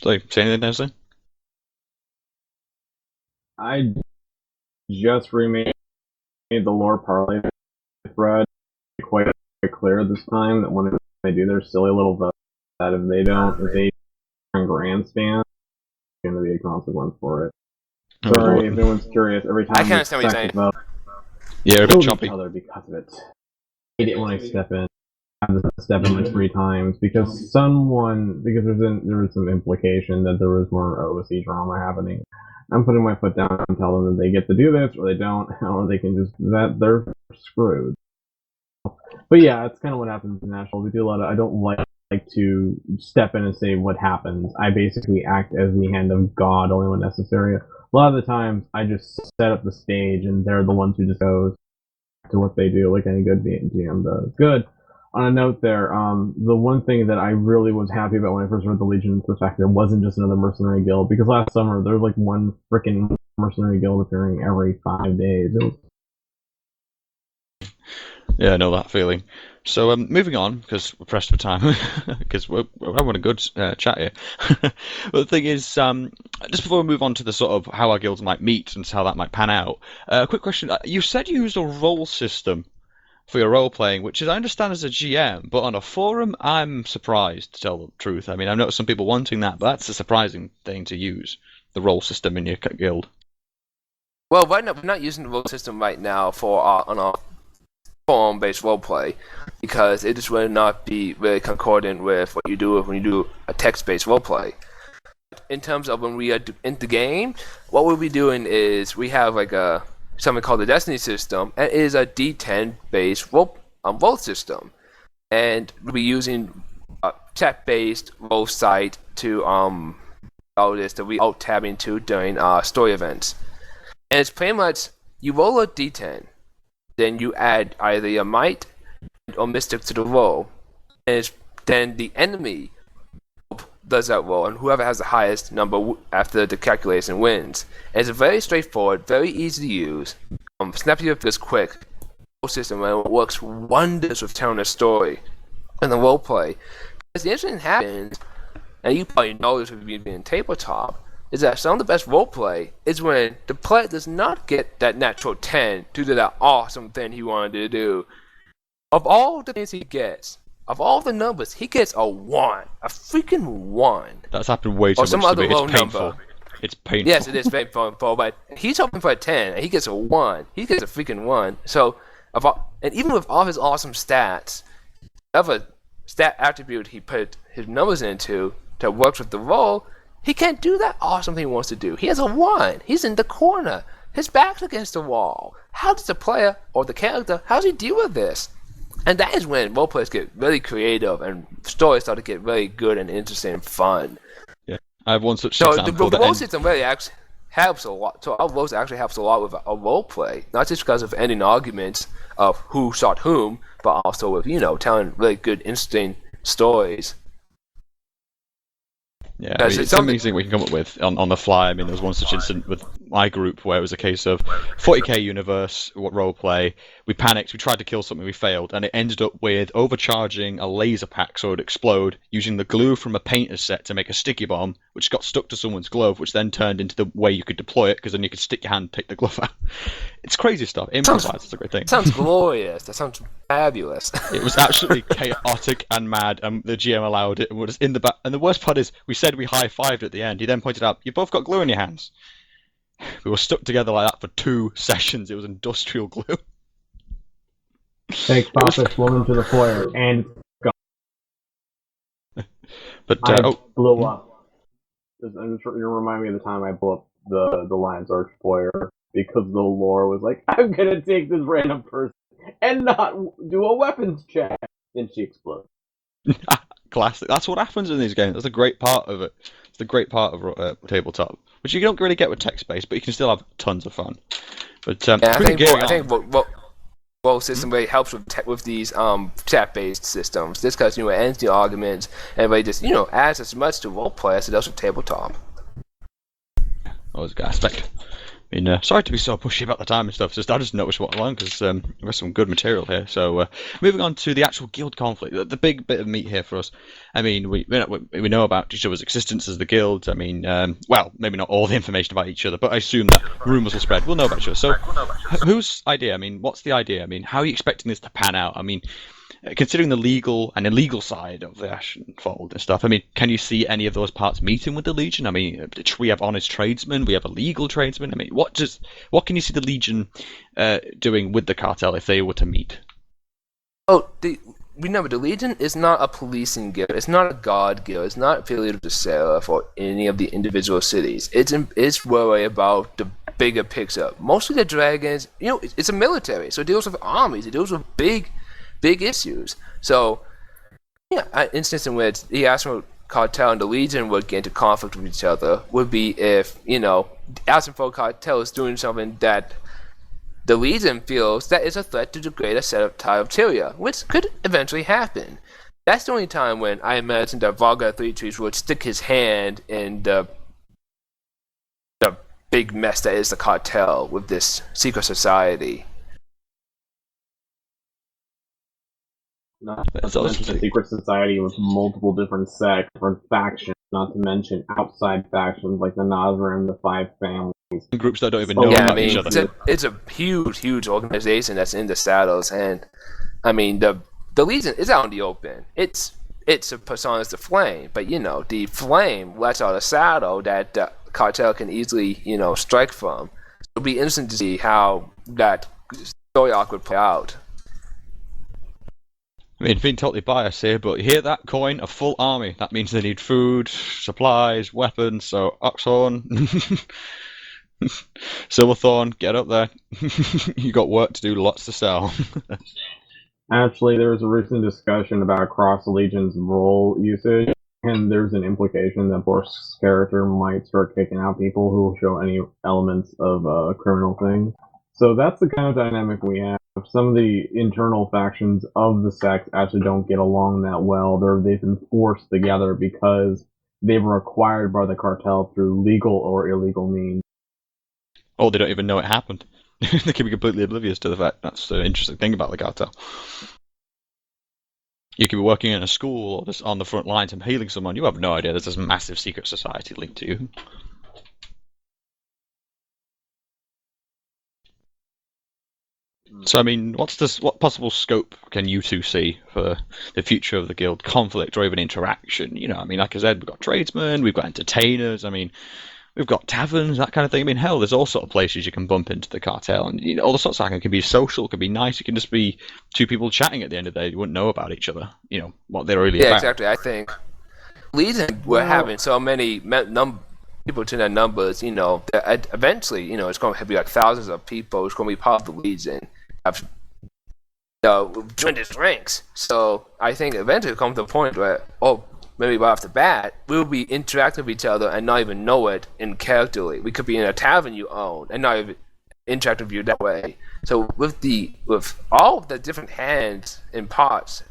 So, say anything, Nestle? I just remade the lore parlay thread quite clear this time that when they do their silly little vote, that if they grandstand, it's going to be a consequence for it. Sorry, if anyone's curious, every time I can't understand what you're saying. Vote, yeah, a bit choppy. Because of it. I hate it when I step in. I have to step in like 3 times because there was some implication that there was more OC drama happening. I'm putting my foot down and telling them that they get to do this or they don't, or they can just they're screwed. But yeah, it's kind of what happens in National. We do a lot of. I don't like to step in and say what happens. I basically act as the hand of God only when necessary. A lot of the times, I just set up the stage and they're the ones who just goes to what they do, like any good GM does. Good. On a note there, the one thing that I really was happy about when I first read the Legion is the fact that it wasn't just another mercenary guild, because last summer there was like one freaking mercenary guild appearing every 5 days. Yeah, I know that feeling. So moving on, because we're pressed for time, because we're having a good chat here. But the thing is, just before we move on to the sort of how our guilds might meet and how that might pan out, a quick question. You said you used a role system for your role-playing, which is, I understand, as a GM, but on a forum, I'm surprised, to tell the truth. I mean, I've noticed some people wanting that, but that's a surprising thing to use, the role system in your guild. Well, right now, we're not using the role system right now on our forum-based roleplay, because it just would not be really concordant with what you do when you do a text-based roleplay. In terms of when we are in the game, what we'll be doing is we have like something called the Destiny system, and it is a D10-based roll system. And we'll be using a chat-based roll site to this that we alt-tab into during our story events. And it's pretty much, you roll a D10, then you add either your might or mystic to the roll, and then the enemy does that roll, and whoever has the highest number after the calculation wins. And it's very straightforward, very easy to use. Snap your fingers quick. system and it works wonders with telling a story and the roleplay. Because the incident happens, and you probably know this with being tabletop, is that some of the best roleplay is when the player does not get that natural 10 to do that awesome thing he wanted to do. Of all the things he gets, of all the numbers, he gets a 1. A freaking 1. That's happened way too or some much other to me. It's low painful. number. It's painful. Yes, it is painful, but he's hoping for a 10, and he gets a 1. He gets a freaking 1. So, and even with all his awesome stats, whatever stat attribute he put his numbers into that works with the role, he can't do that awesome thing he wants to do. He has a 1. He's in the corner. His back's against the wall. How does the player or the character, how does he deal with this? And that is when role players get really creative and stories start to get really good and interesting and fun. Yeah, I have one such So example. the role system really actually helps a lot. So our roles actually helps a lot with a role play, not just because of ending arguments of who shot whom, but also with telling really good, interesting stories. Yeah, I mean, it's amazing what we can come up with on the fly. I mean, there was one such incident with my group where it was a case of 40k universe, what roleplay. We panicked, we tried to kill something, we failed, and it ended up with overcharging a laser pack so it would explode, using the glue from a painter's set to make a sticky bomb, which got stuck to someone's glove, which then turned into the way you could deploy it, because then you could stick your hand and take the glove out. It's crazy stuff. Improvise is a great thing. Sounds glorious. That sounds fabulous. It was absolutely chaotic and mad, and the GM allowed it. And was in the back. And the worst part is, we said we high-fived at the end. He then pointed out, "You both got glue in your hands." We were stuck together like that for 2 sessions. It was industrial glue. Take Prophet's woman to the foyer, and But I blew up. You remind me of the time I blew up the Lion's Arch foyer because the lore was like, I'm gonna take this random person and not do a weapons check. Then she explodes. Classic. That's what happens in these games. That's a great part of it. It's the great part of tabletop, which you don't really get with text-based, but you can still have tons of fun. But I think what system really helps with these chat-based systems. Just because it ends the arguments and really just adds as much to roleplay as it does with tabletop. Always a good aspect. I mean, sorry to be so pushy about the time and stuff. I just noticed what along because there's some good material here. So moving on to the actual guild conflict, the big bit of meat here for us. I mean, we know about each other's existence as the guild. I mean, well, maybe not all the information about each other, but I assume that rumors will spread. We'll know about each other. So, whose idea? I mean, what's the idea? I mean, how are you expecting this to pan out? I mean, considering the legal and illegal side of the Ashenfold and stuff, I mean, can you see any of those parts meeting with the Legion? I mean, we have honest tradesmen, we have illegal tradesmen. I mean, what can you see the Legion doing with the Cartel if they were to meet? Oh, remember, the Legion is not a policing guild. It's not a guard guild. It's not affiliated with the Seraph or any of the individual cities. It's worried about the bigger picture. Mostly the dragons. It's a military, so it deals with armies. It deals with big issues. So, an instance in which the Ashen Cartel and the Legion would get into conflict with each other would be if, Ashenfold Cartel is doing something that the Legion feels that is a threat to the greater set of Tyropteria, which could eventually happen. That's the only time when I imagine that Varga 3 Trees would stick his hand in the big mess that is the Cartel with this secret society. Not to mention a secret society with multiple different sects, different factions, not to mention outside factions like the Nazrim, the Five Families. Groups that don't even know about each other. It's a huge organization that's in the saddles, and I mean the Legion is out in the open. It's a persona the flame, but the flame lets out a saddle that the Cartel can easily strike from. It'll be interesting to see how that story arc would play out. I mean, being totally biased here, but you hear that coin? A full army. That means they need food, supplies, weapons. So Oxhorn, Silverthorn, get up there. You got work to do, lots to sell. Actually, there was a recent discussion about Cross Legion's role usage, and there's an implication that Borsk's character might start kicking out people who show any elements of a criminal thing. So that's the kind of dynamic we have. Some of the internal factions of the sect actually don't get along that well. They've been forced together because they were acquired by the cartel through legal or illegal means. Oh, they don't even know it happened. They can be completely oblivious to the fact. That's the interesting thing about the cartel. You could be working in a school or just on the front lines and healing someone. You have no idea there's this massive secret society linked to you. So, I mean, what possible scope can you two see for the future of the guild, conflict or even interaction? You know, I mean, like I said, we've got tradesmen, we've got entertainers, I mean, we've got taverns, that kind of thing. I mean, hell, there's all sort of places you can bump into the cartel, and you know, all the sorts of things. It can be social, it can be nice, it can just be two people chatting at the end of the day. You wouldn't know about each other, you know, what they're really about. Yeah, exactly. I think reason we're having so many people to their numbers, you know, eventually, you know, it's going to be like thousands of people. It's going to be part of the Legion. Have joined its ranks. So I think eventually it'll come to the point where, maybe right off the bat, we'll be interacting with each other and not even know it in characterly. We could be in a tavern you own and not even interact with you that way. So with all of the different hands and parts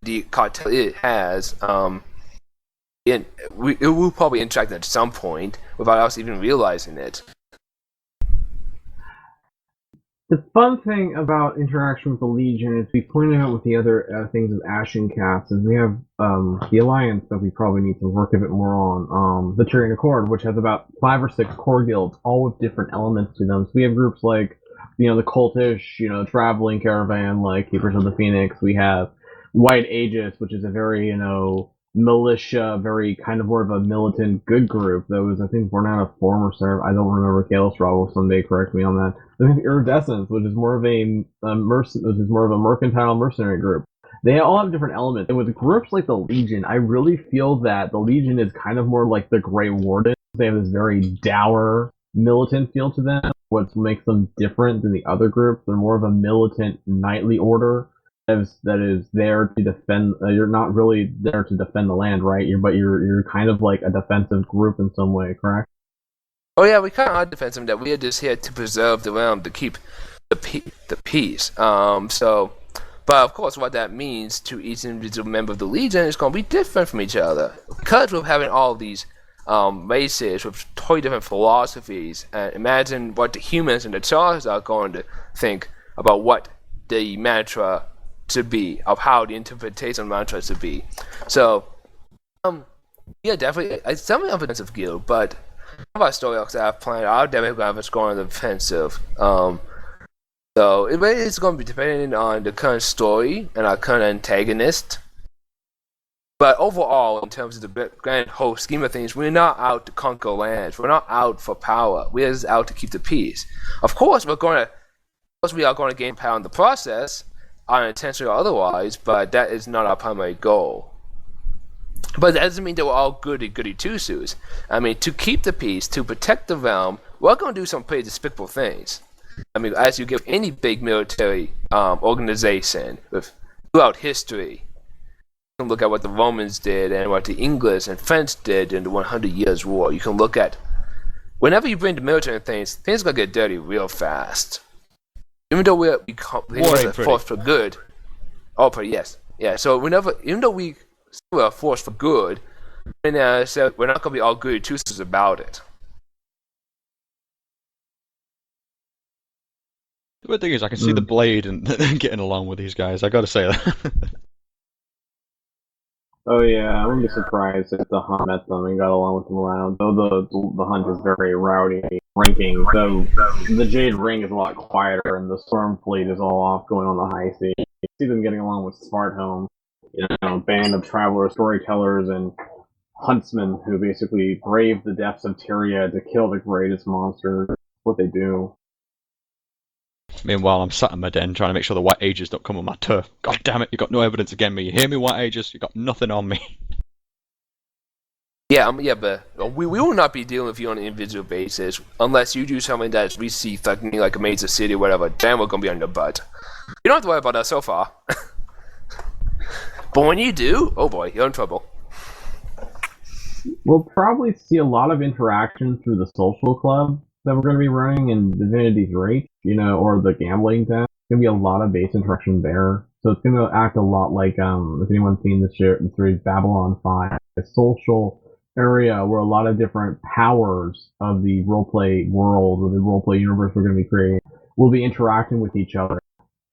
the cartel has, it will probably interact at some point without us even realizing it. The fun thing about interaction with the Legion is we pointed out with the other things of AshenCast is we have the Alliance that we probably need to work a bit more on. The Tyrian Accord, which has about 5 or 6 core guilds, all with different elements to them. So we have groups like, you know, the Cultish, you know, Traveling Caravan, like Keepers of the Phoenix. We have White Aegis, which is a very, you know, militia, very kind of more of a militant good group that was, I think, born out of former serve. I don't remember. Kalos will someday correct me on that. Then we have Iridescence, which is more of a mercantile mercenary group. They all have different elements, and with groups like the Legion, I really feel that the Legion is kind of more like the Grey Wardens. They have this very dour, militant feel to them. What makes them different than the other groups? They're more of a militant knightly order that is there to defend. You're not really there to defend the land, right? You're kind of like a defensive group in some way, correct? Oh yeah, we kind of are defensive. That we are just here to preserve the realm, to keep the peace. But of course, what that means to each individual member of the Legion is going to be different from each other because we're having all these races with totally different philosophies. And imagine what the humans and the Charles are going to think about what the mantra to be, of how the interpretation of mantra to be. So, yeah, definitely, it's definitely a defensive guild, but of our story arcs that I've planned, I'll definitely have a score on the defensive. So it really is going to be depending on the current story and our current antagonist. But overall, in terms of the grand whole scheme of things, we're not out to conquer lands. We're not out for power. We're just out to keep the peace. Of course, we are going to gain power in the process, unintentionally or otherwise, but that is not our primary goal. But that doesn't mean that we're all goody two-shoes. I mean, to keep the peace, to protect the realm, we're going to do some pretty despicable things. I mean, as you give any big military organization throughout history, you can look at what the Romans did and what the English and French did in the 100 Years' War. You can look at, whenever you bring the military and things are going to get dirty real fast. Even though we're a force for good. Oh, but yes. Yeah, so even though we still are a force for good, so we're not going to be all goody two-shoes about it. The weird thing is, I can see the Blade and getting along with these guys. I got to say that. Oh yeah, I wouldn't be surprised if the Hunt met them and got along with them loud. Though the Hunt is very rowdy, ranking. So the Jade Ring is a lot quieter, and the Storm Fleet is all off going on the high sea. You see them getting along with Smart Home, you know, band of travelers, storytellers, and huntsmen who basically brave the depths of Tyria to kill the greatest monster. That's what they do. Meanwhile, I'm sat in my den trying to make sure the White Aegis don't come on my turf. God damn it, you got no evidence against me. You hear me, White Aegis? You got nothing on me. Yeah, but we will not be dealing with you on an individual basis unless you do something that we see threatening like a major city or whatever. Then we're going to be on your butt. You don't have to worry about that so far. But when you do, oh boy, you're in trouble. We'll probably see a lot of interaction through the social club that we're going to be running in Divinity's Reach, you know, or the gambling den. There's going to be a lot of base interaction there. So it's going to act a lot like, if anyone's seen the series Babylon 5, a social area where a lot of different powers of the roleplay world or the roleplay universe we're going to be creating will be interacting with each other.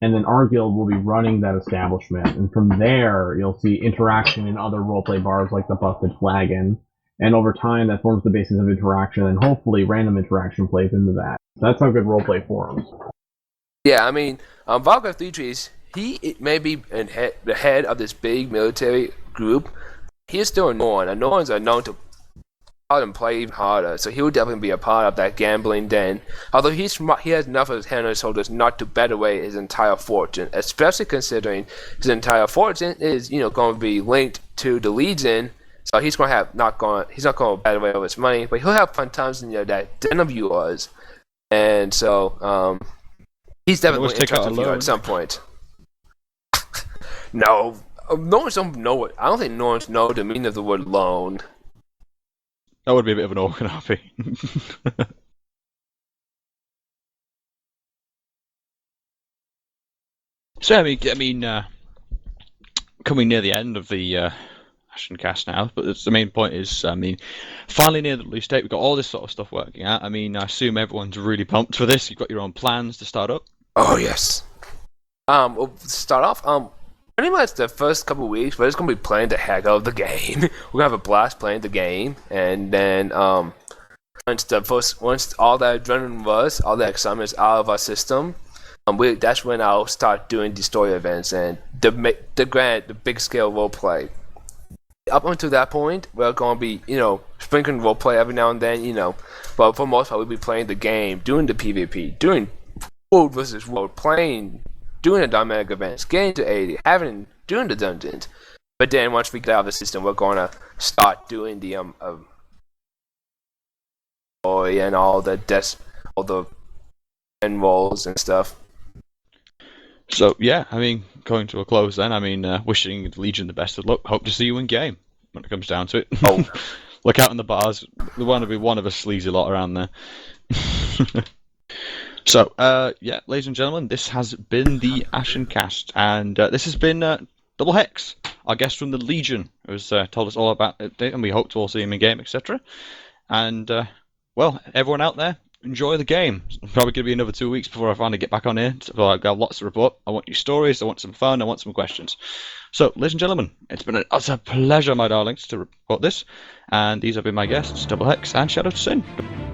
And then our guild will be running that establishment. And from there, you'll see interaction in other roleplay bars like the Busted Flagon. And over time, that forms the basis of interaction, and hopefully random interaction plays into that. That's how good roleplay forms. Yeah, I mean, Valkyrie 3 he may be the head of this big military group. He's still a Norn, and Norns are known to play even harder, so he will definitely be a part of that gambling den. Although he's smart, he has enough of his hand on his shoulders not to bet away his entire fortune, especially considering his entire fortune is, going to be linked to the Legion. So he's not going to bet away all his money, but he'll have fun times in that den of yours. And so he's definitely interested in you at some point. No, Norns don't know it. I don't think Norns know the meaning of the word loan. That would be a bit of an organ happy. So I mean, coming near the end of the AshenCast now, but the main point is, finally near the release date, we've got all this sort of stuff working out. I assume everyone's really pumped for this. You've got your own plans to start up. Oh yes. We'll start off. Pretty much the first couple of weeks, we're just gonna be playing the heck out of the game. We're gonna have a blast playing the game, and then once all that adrenaline rush, all the excitement is out of our system, that's when I'll start doing the story events and the big scale role play. Up until that point, we're gonna be sprinkling role play every now and then, but for the most part we'll be playing the game, doing the PvP, doing world versus world, doing the dynamic events, getting to 80, doing the dungeons. But then once we get out of the system, we're gonna start doing the story and all the end rolls and stuff. So yeah, going to a close then. Wishing the Legion the best of luck. Hope to see you in game when it comes down to it. Oh, look out in the bars. There want to be one of us sleazy lot around there. So, ladies and gentlemen, this has been the AshenCast, and this has been Doublehex, our guest from the Legion, who's told us all about it, and we hope to all see him in game, etc. And, everyone out there, enjoy the game. It's probably going to be another 2 weeks before I finally get back on here. So I've got lots to report. I want your stories, I want some fun, I want some questions. So, ladies and gentlemen, it's been an utter pleasure, my darlings, to report this, and these have been my guests, Doublehex and ShadowedSin.